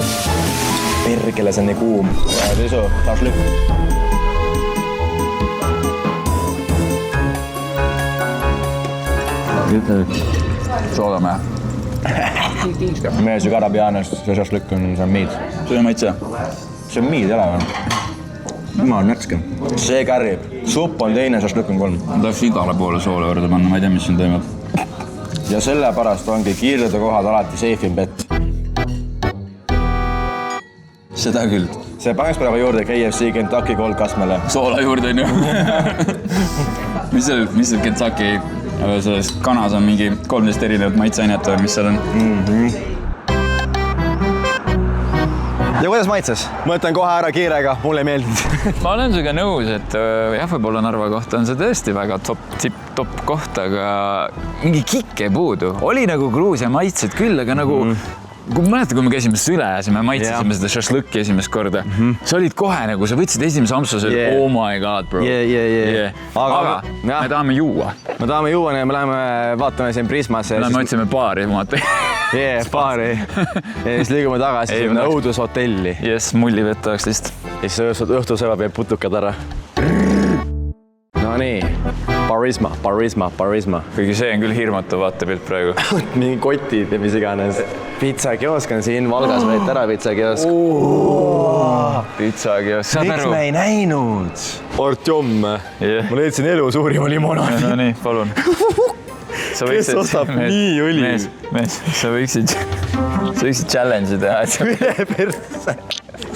Perkele, see on nii kuum. Risu, šašlik. Soodame. Meie see karabiaanest, see šašlik on miid. See on maitse. See on miid jäle või? Ma olen nätske. See kärrib. Supp on teine, šašlik on 3. Ma tahaks igale poole soole juurde panna, ma ei tea, mis siin toimub. Ja sellepärast ongi kiirede kohad alati safe in bet. Seda küll. See paneks praegu juurde KFC Kentucky Gold Kastmele. Soola juurde on ju. Mis seal Kentucky, selles kanas on mingi 13 erinevat maitseainet või mis seal on? Ja kuidas maitses? Mõtlen kohe ära kiirega, mulle ei meeldinud. Ma olen sinuga nõus, et jah, võib-olla Narva kohta on see tõesti väga top koht, aga mingi kikk ei puudu. Oli nagu Gruusia maitsed küll, aga nagu kui mäletad, kui me käisime süle ja me maitsesime seda šašlõkki esimest korda, sa olid kohe nagu, sa võtsid esimese ampsu, sa olid, oh my god, bro. Aga me tahame juua. Me tahame juua, me läheme vaatame siin Prismasse. Me otsime baari, vaata. Baari. Ja siis liigume tagasi sinna õudushotelli. Yes, mullivett tahaks lihtsalt. Ja siis õhtul sõva peab putukad ära. No nii, Barisma. Kuigi see on küll hirmutav vaatepilt praegu. Mingi kotid ja mis iganes. Pizzakiosk on siin, Valgas võeti ära pizzakiosk. Pizzakiosk, saad aru? Miks me ei näinud? Artjom, ma leidsin elu suurima limonaadi. No nii, palun. Kes ostab nii õli? Mees, sa võiksid challenge teha. Üle perse.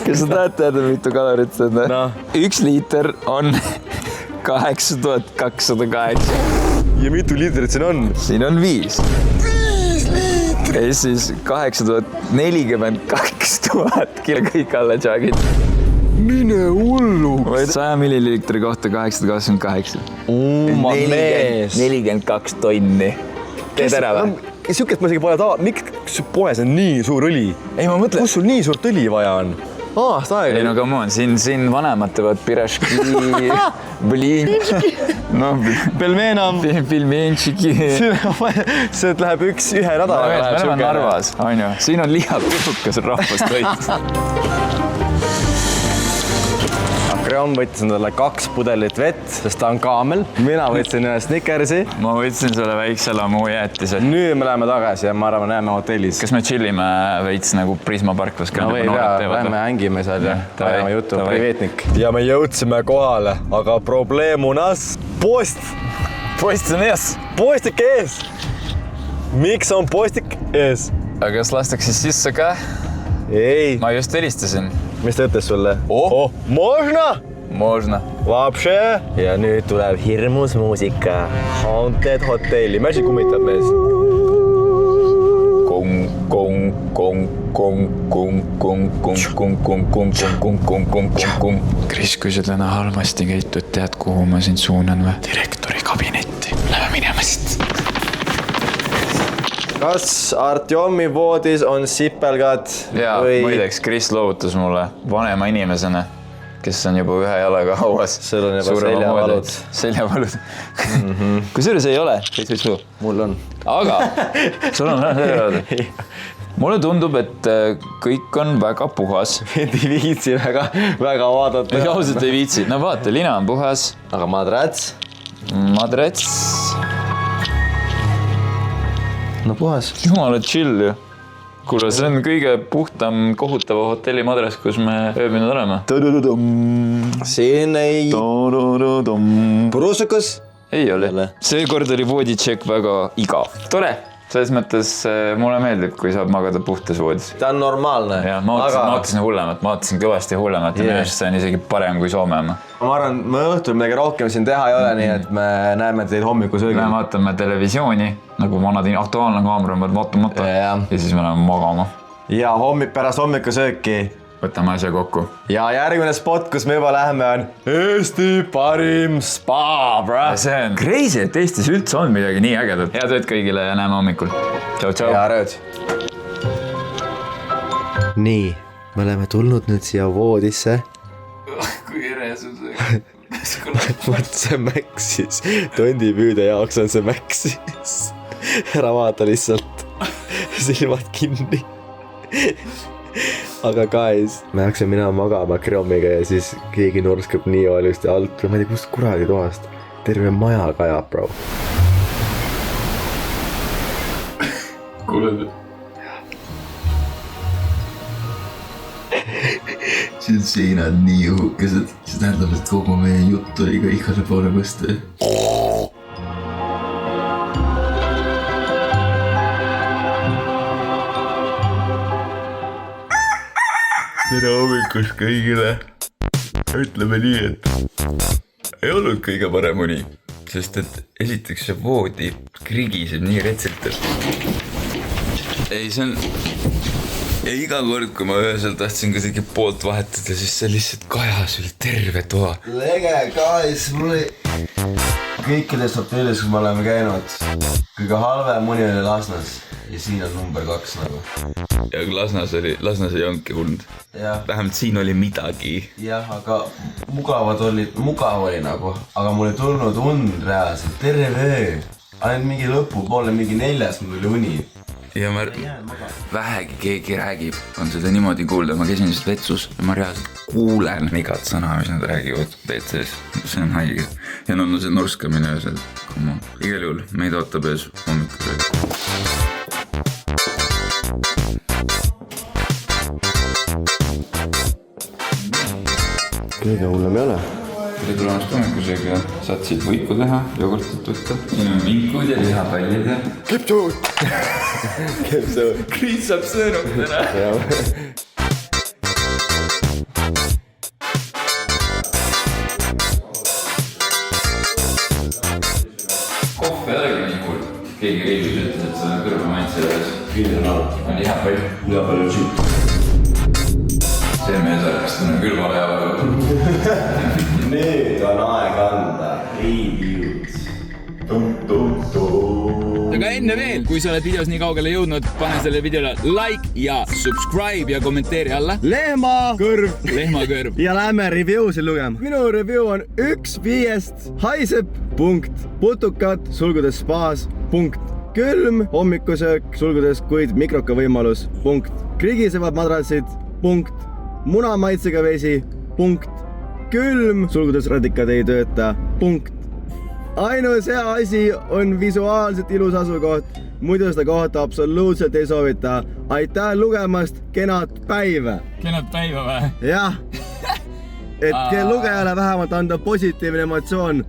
Kas sa tahad teada, mitu kalorit see on? No. 1 liiter on 8208. Ja mitu liitrit siin on? Siin on 5. 5 liitrit! Ja siis 8042 000 kilo kõik alla tšaagid. Mine hullu! 100 milliliitri kohta 828. Ma mees! 42 tonni. Teed ära või? Siukest ma isegi pole miks poes on nii suur õli? Ei, ma mõtlen. Kus sul nii suurt õli vaja on? Aasta aega. Ei no come on, siin vanemad teevad pireški, bliin, no, pelmenšiki. See läheb ühe rada. Me oleme Narvas, on ju. Siin on lihakusukas rahvast toit. Akreon võttis endale 2 pudelit vett, sest ta on kaamel. Mina võtsin ühe Snickersi. Ma võtsin selle väikse lamu jäätise. Nüüd me läheme tagasi ja ma arvan, näeme hotellis. Kas me chillime veits nagu Prisma parklas? No või lähme hängime seal ja tajame jutu. Privetnik. Ja me jõudsime kohale, aga probleem on us. Post on ees. Postik ees. Miks on postik ees? Aga kas lastakse sisse ka? Ei. Ma just helistasin. Mis ta ütles sulle? Možna. Vapše. Ja nüüd tuleb hirmus muusika. Haunted hotelli. Mäsi kummitab mees. Kris, kui sa täna halvasti käitud, tead, kuhu ma sind suunan või? Direktori kabinetti. Lähme minema siit. Kas Artjomi voodis on sipelgad? Jaa, muideks, Kris loovutas mulle vanema inimesena kes on juba ühe jalaga hauas. Sul on juba seljavalud. Seljavalud. Kusjuures ei ole, Mul on. aga sul on seljavalud. Mulle tundub, et kõik on väga puhas. Ei viitsi väga vaadata. Ei ausalt ei viitsi. No vaata, lina on puhas. Aga madrats? Madrats. No puhas. Jumala chill ju. Kuule, see on kõige puhtam kohutava hotelli madras, kus me ööbinud oleme. Siin ei... Purusukas? Ei ole. Seekord oli vooditšek väga igav. Tore. Selles mõttes mulle meeldib, kui saab magada puhtas voodis. Ta on normaalne. Ja, ma ootasin hullemat. Ma ootasin kõvasti hullemat. Ja minu see on isegi parem kui Soome oma. Ma arvan, me õhtul midagi rohkem siin teha ei ole, nii et me näeme teid hommikusöögil. Me vaatame televisiooni, nagu vanad aktuaalne kaamera on moto. Ja siis me läheme magama. Ja pärast hommikusööki. Võtame asja kokku. Ja järgmine spot, kus me juba läheme, on Eesti parim spa, bro. See on crazy, et Eestis üldse on midagi nii ägedat. Head ööd kõigile ja näeme hommikul. Tšau, tšau. Hea rööd. Nii, me oleme tulnud nüüd siia voodisse. Kui eresus see. Võt see mäksis. Tondipüüde jaoks on see mäksis. Ära vaata lihtsalt. Silmad kinni. Aga guys, me hakkasime minema magama Kriomiga ja siis keegi nurskab nii valusti alt. Ma ei tea, kust kuradi toast. Terve maja kajab, bro. Kuuled? Siin on seinad nii õhukesed. See tähendab, et kogu meie jutt oli ka igale poole mõste. Tere hommikust kõigile. Ütleme nii, et ei olnud kõige parem uni, sest et esiteks see voodi krigiseb nii retselt, et ei, see on... Ja iga kord, kui ma öösel tahtsin kuidagi poolt vahetada, siis see lihtsalt kajas üle terve toa. Lege, guys, mulle kõikides hotellis, kus me oleme käinud, kõige halvem muni oli Lasnas ja siin on number 2 nagu. Ja Lasnas ei olnudki hund. Vähemalt siin oli midagi. Jah, aga mugav oli nagu, aga mul ei tulnud und reaalselt, terve öö. Ainult mingi lõpupoole, mingi 4 mul oli uni. Ja vähegi keegi räägib, on seda niimoodi kuulda. Ma käisin just vetsus ja ma reaalselt kuulen igat sõna, mis nad räägivad WC-s. See on haige. Ja no see norskamine öösel. Igal juhul, meid ootab ees hommikusöök. Kõige hullem ei ole. Tere tulemast hommikusöögi. Saad siit võiku teha, jogurtit võtta. Siin on vinkud ja lihapallid ja... Kipsuud! Kipsuud! Kriis saab sõõnukidena. Kohv ei olegi nii hull. Keegi Reivis ütles, et see on kõrva maitse juures. Kiidan alla. On lihapall. Lihapall on siit. See mees oleks tunne küll vale javaga. Nüüd on aeg anda review'd. Aga enne veel, kui sa oled videos nii kaugele jõudnud, pane selle videole like ja subscribe ja kommenteeri alla. Lehmakõrv. Ja lähme review'sid lugema. Minu review on 1/5 haiseb, putukad, sulgudes spaas, külm, hommikusöök, sulgudes kuid mikroka võimalus, krigisevad madratsid, munamaitsega vesi, külm, sulgudes radikad ei tööta, ainus hea asi on visuaalselt ilus asukoht, muidu seda kohta absoluutselt ei soovita. Aitäh lugemast, kenad päiva! Kenad päiva või? Jah, et lugejale vähemalt anda positiivne emotsioon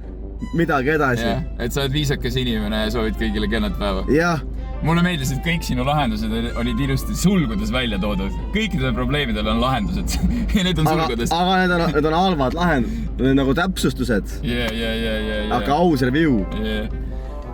midagi edasi. Ja, et sa oled viisakas inimene ja soovid kõigile kenad päeva. Jah. Mulle meeldis, et kõik sinu lahendused olid ilusti sulgudes välja toodud. Kõikidel probleemidel on lahendused ja need on sulgudes. Aga need on halvad lahendused, need on nagu täpsustused. Aga aus review.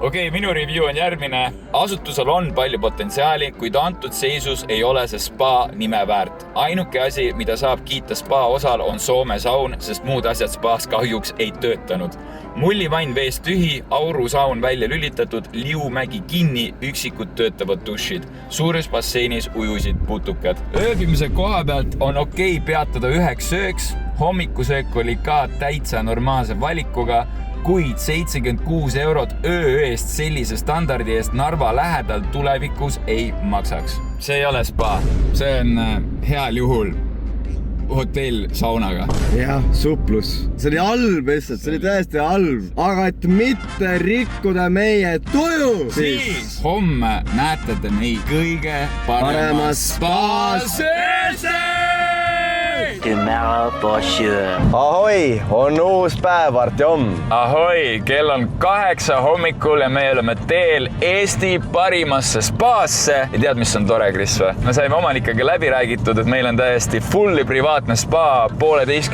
Okei, minu review on järgmine. Asutusel on palju potentsiaali, kuid antud seisus ei ole see spa nime väärt. Ainuke asi, mida saab kiita spa osal, on Soome saun, sest muud asjad spaas kahjuks ei töötanud. Mullivann veest tühi, aurusaun välja lülitatud, liumägi kinni, üksikud töötavad dušid. Suures basseinis ujusid putukad. Ööbimise koha pealt on okei peatada üheks sööks, Hommikusöök oli ka täitsa normaalse valikuga, kuid 76 € öö eest sellise standardi eest Narva lähedal tulevikus ei maksaks. See ei ole spa, see on heal juhul hotell saunaga. Jah, suplus. See oli halb lihtsalt, see oli täiesti halb. Aga et mitte rikkuda meie tuju, siis homme näete te meid kõige paremas spaas Ahoi, on uus päev, Artjom. Ahoi, kell on 8 hommikul ja me oleme teel Eesti parimasse spaasse. Ja tead, mis on tore, Kris või? Me saime omanikaga läbi räägitud, et meil on täiesti fulli privaatne spa 1,5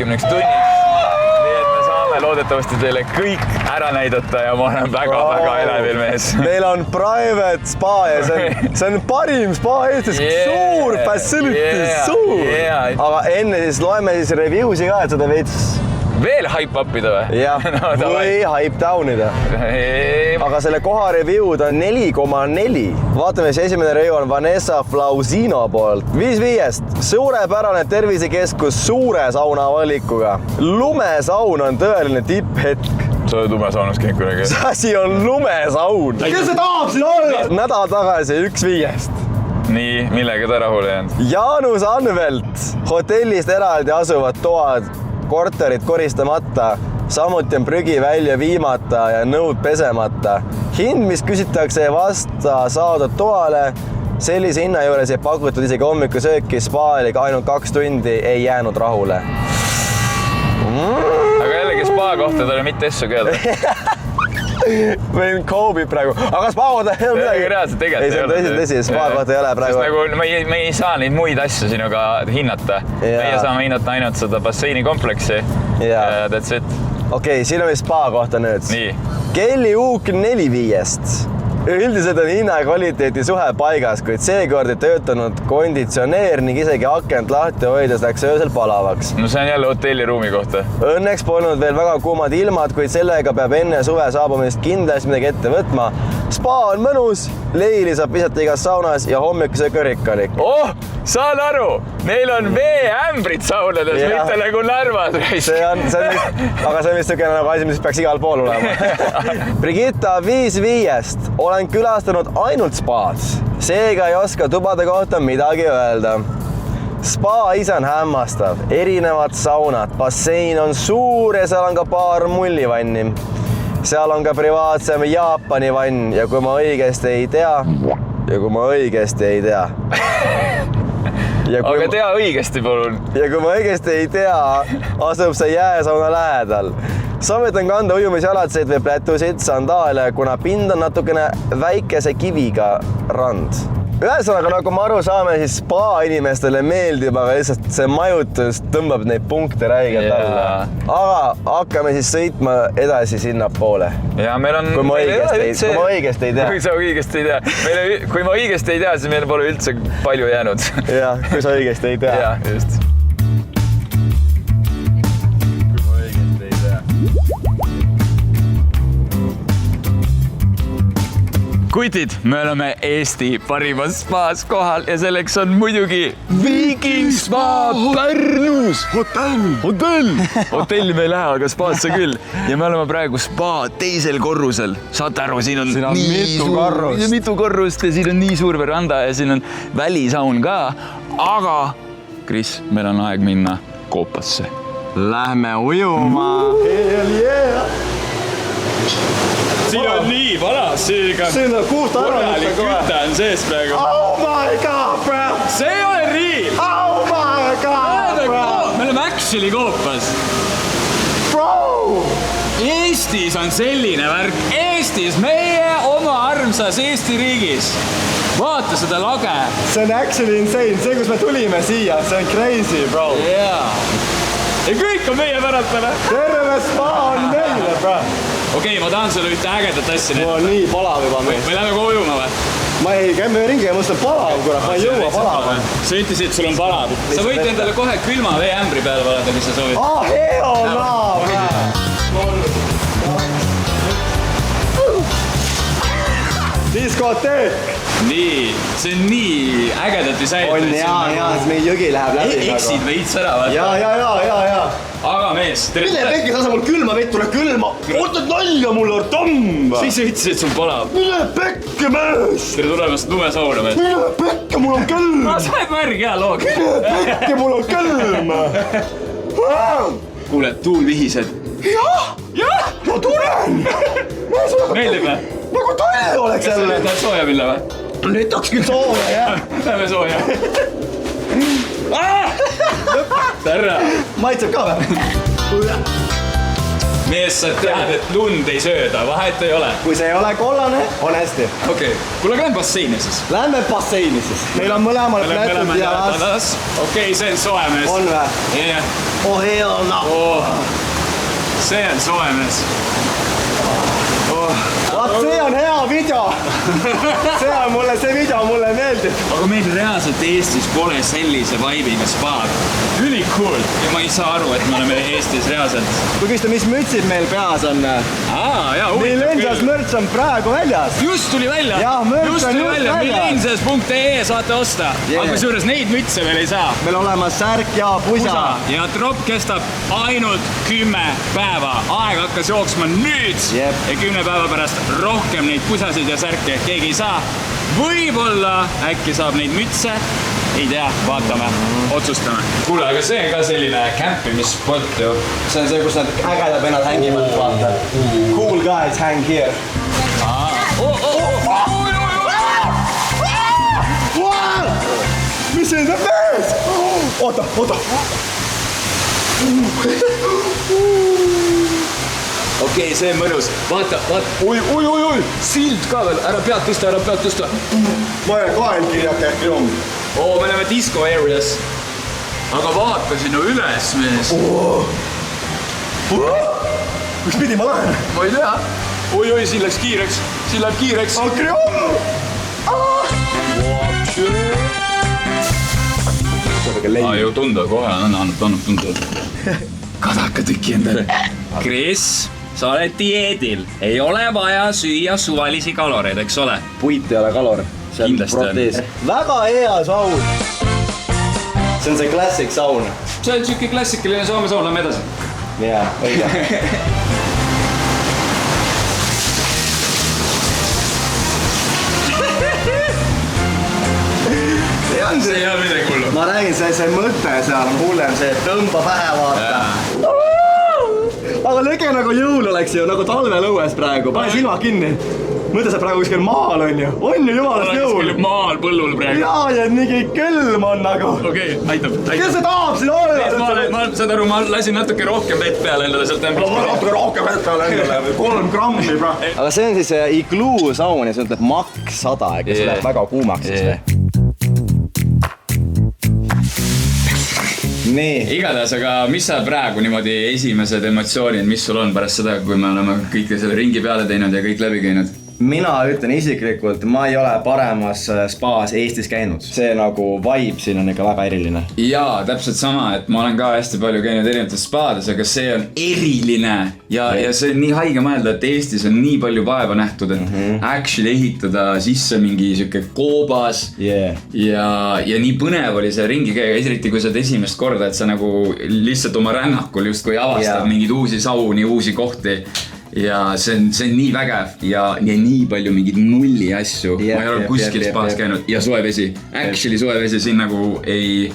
tunniks. Nii et me saame loodetavasti teile kõik ära näidata ja ma olen väga elevil mees. Meil on private spa ja see on parim spa Eestis. Suur facility, suur. Aga enne siis loeme siis reviewsi ka, et seda veits veel hype upida või? Jah, või hype downida. Aga selle koha review'd on 4,4. Vaatame, mis esimene review on Vanessa Flausino poolt. 5-5. Suurepärane tervisekeskus suure sauna valikuga. Lumesaun on tõeline tipphetk. Sa oled lumesaunas käinud kunagi? See asi on lumesaun. Kes see tahab siin olla? Nädal tagasi 1-5. Nii, millega ta rahule jäänud? Jaanus Anvelt. Hotellist eraldi asuvad toad, korterid koristamata, samuti on prügi välja viimata ja nõud pesemata. Hind, mis küsitakse vasta saadud toale, sellise hinna juures ei pakutud isegi hommikusööki, spa oli ka ainult 2 tundi, ei jäänud rahule. Aga jällegi spa kohta ta oli mitte essu keelda. Võin Kobe praegu, aga spa kohta ei ole midagi. Reaalselt tegelikult ei ole. Tõsi, spa kohta ei ole praegu. Sest nagu me ei saa neid muid asju sinuga hinnata. Meie saame hinnata ainult seda basseinikompleksi. That's it. Okei, siin on spa kohta nüüd. Nii. Kelly Uuk 4-5. Üldiselt on hinna ja kvaliteeti suhe paigas, kuid seekord ei töötanud konditsioneer ning isegi akent lahti hoides läks öösel palavaks. No see on jälle hotelliruumi kohta. Õnneks polnud veel väga kuumad ilmad, kuid sellega peab enne suve saabumist kindlasti midagi ette võtma. Spa on mõnus, leili saab visata igas saunas ja hommikusöök on rikkalik. Oh, saan aru! Neil on veeämbrid saunades, mitte nagu Narvas. Aga see on vist selline nagu asi, mis peaks igal pool olema. Brigitta 5-5. Olen külastanud ainult spaad, seega ei oska tubade kohta midagi öelda. Spa ise on hämmastav, erinevad saunad, bassein on suur ja seal on ka paar mullivanni. Seal on ka privaatsem Jaapani vann ja kui ma õigesti ei tea, aga tea õigesti, palun. Ja kui ma õigesti ei tea, asub see jääsauna lähedal. Soovitan kanda ujumisjalatseid või plätusid, sandaale, kuna pind on natukene väikese kiviga rand. Ühesõnaga, nagu me aru saame, siis spa inimestele meeldib, aga lihtsalt see majutus tõmbab neid punkte räigelt alla. Aga hakkame siis sõitma edasi sinna poole. Ja meil on... Kui ma õigesti ei tea. Kui ma õigesti ei tea, siis meil pole üldse palju jäänud. Jah, kui sa õigesti ei tea. Ja, just. Kutid, me oleme Eesti parimas spaas kohal ja selleks on muidugi Viking Spa Pärnus. Hotell. Hotelli me ei lähe, aga spaasse küll. Ja me oleme praegu spa teisel korrusel. Saate aru, siin on mitu korrust ja siin on nii suur veranda ja siin on välisaun ka. Aga, Kris, meil on aeg minna koopasse. Lähme ujuma. Hell yeah! Siin on nii valas, siin on kuust korralik kütta on sees praegu. Oh my god, bro! See ei ole real! Oh my god, bro! Me oleme actually koopas. Bro! Eestis on selline värk. Eestis, meie oma armsas Eesti riigis. Vaata seda lage. See on actually insane. See, kus me tulime siia, see on crazy, bro. Jaa. Ja kõik on meie päratele. Terve spa on meile, bro. Okei, ma tahan sulle ühte ägedat asja. Mul on nii palav juba mees. Me lähme koojuma või? Ma ei käime ringi ja mõtlen palav, kurat, ma ei jõua palava. Sa ütlesid, et sul on palav. Sa võid endale kohe külma veeämbri peale valada, mis sa soovid. Heo naa, bro. Diskoteek. nii, see on nii ägedalt disainitud. On jaa, siis mingi jõgi läheb läbi. Eksid veits ära, vaata. Jaa. Aga mees, Mille pekki sa mul külma vett tule külma? Ootad nalja mulle, Artam! siis ütlesid, sul palav. Mille pekki, mees! Tere tulemast lumesauna, mees. Mille pekki, mul on külm! Sa oled märg, hea loog. Mille pekki, mul on külm! Kuule, tuul vihised. Jah! Ma tulen! Meeldib või? Nagu tore oleks jälle! Tahad sooja minna või? Nüüd tahaks küll sooja, jah! Lähme sooja. Tärra! Maitseb ka või? Mees, sa tead, et lund ei sööda, vahet ei ole. Kui see ei ole kollane, on hästi. Okei, kuule, lähme basseini siis. Lähme basseini siis. Meil on mõlemal plätud jalas. Okei, see on soe, mees. On või? Jah. Oh hea noh! See on soe, mees. Vaat see on hea video! See video mulle meeldib. Aga meil reaalselt Eestis pole sellise vaibiga spaad. Ülikool. Ja ma ei saa aru, et me oleme Eestis reaalselt. Kui küsida, mis mütsid meil peas on? Millennials mürts on praegu väljas. Just tuli välja. Jah, mürts on just väljas. Millennials.ee saate osta. Aga kusjuures neid mütse veel ei saa. Meil olemas särk ja pusa. Ja drop kestab ainult 10 päeva. Aeg hakkas jooksma nüüd. Ja 10 päeva pärast rohkem neid pusasid ja särke keegi ei saa. Võib-olla äkki saab neid mütse. Ei tea, vaatame, otsustame. Kuule, aga see on ka selline kämpimissport ju. See on see, kus nad ägedad vennad hängivad, vaata. Cool guys hang here. Mis see on mees? Oota. Okei, see on mõnus. Vaata. Oi. Sild ka veel. Ära pead tõsta. Ma olen kaelkirjake film. Me oleme disco areas. Aga vaata sinna üles, mees. Kus pidi ma lähen? Ma ei tea. Oi, siin läheb kiireks. Akriom! Ju tunda kohe, annab tunda. Kadaka tüki endale. Kris, sa oled dieedil. Ei ole vaja süüa suvalisi kaloreid, eks ole? Puit ei ole kalor. Kindlasti on. Väga hea saun. See on see klassik saun. See on siuke klassikaline Soome saun, lähme edasi. Jaa, õige. See ei ole midagi hullu. Ma räägin, see mõte seal on hullem, see tõmba pähe vaata. Aga lege nagu jõul oleks ju, nagu talvelõues praegu. Pane silmad kinni. Mõtle sa praegu kuskil maal on ju. On ju jumalast jõul. Maal põllul praegu. Jaa, ja nii külm on nagu. Okei, aitab. Kes see tahab siin olla? Ma saad aru, ma lasin natuke rohkem vett peale endale sealt templist. Ma natuke rohkem vett peale endale. 3 grammi pra. Aga see on siis igluu saun ja see ütleb maks 100, kes läheb väga kuumaks siis või? Nii. Igatahes, aga mis sa praegu niimoodi esimesed emotsioonid, mis sul on pärast seda, kui me oleme kõike selle ringi peale teinud ja kõik läbi käinud? Mina ütlen isiklikult, ma ei ole paremas spaas Eestis käinud. See nagu vibe siin on ikka väga eriline. Jaa, täpselt sama, et ma olen ka hästi palju käinud erinevates spaades, aga see on eriline. Ja see on nii haige mõelda, et Eestis on nii palju vaeva nähtud, et actually ehitada sisse mingi siuke koobas. Ja nii põnev oli see ringi käiga, eriti kui sa oled esimest korda, et sa nagu lihtsalt oma rännakul justkui avastad mingeid uusi sauni, uusi kohti. Ja see on nii vägev ja nii palju mingeid nulli asju. Ma ei ole kuskil spaas käinud ja soe vesi. Actually soe vesi siin nagu ei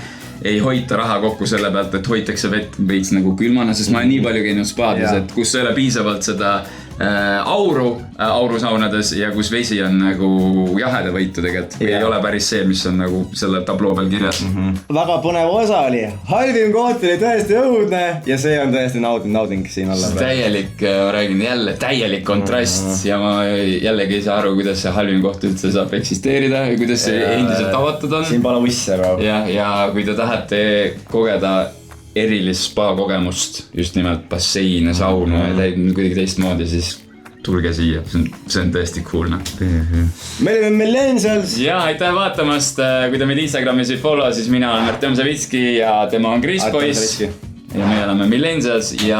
hoita raha kokku selle pealt, et hoitakse vett veits nagu külmana, sest ma olen nii palju käinud spaades, et kus ei ole piisavalt seda aurusaunades ja kus vesi on nagu jahedavõitu tegelikult. Või ei ole päris see, mis on nagu selle tabloo peal kirjas. Väga põnev osa oli. Halvim koht oli tõesti õudne ja see on tõesti nauding siin olla. Täielik, ma räägin jälle, täielik kontrast ja ma jällegi ei saa aru, kuidas see halvim koht üldse saab eksisteerida ja kuidas see endiselt avatud on. Siin pole usse, bro. Ja kui te tahate kogeda erilist spa kogemust, just nimelt basseine, saunu ja kuidagi teistmoodi, siis tulge siia, see on tõesti cool. Meil on Millennials. Ja aitäh vaatamast, kui te meid Instagramis ei follow, siis mina olen Artem Savitski ja tema on Kris Poiss. Ja me oleme Millennials ja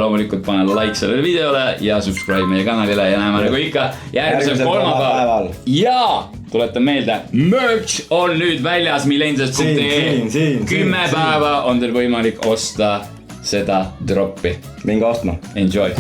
loomulikult pane like sellele videole ja subscribe meie kanalile ja näeme nagu ikka järgmisel kolmapäeval. Ja tuletan meelde, merch on nüüd väljas millenials.ee. 10 päeva on teil võimalik osta seda droppi. Minge ostma. Enjoy.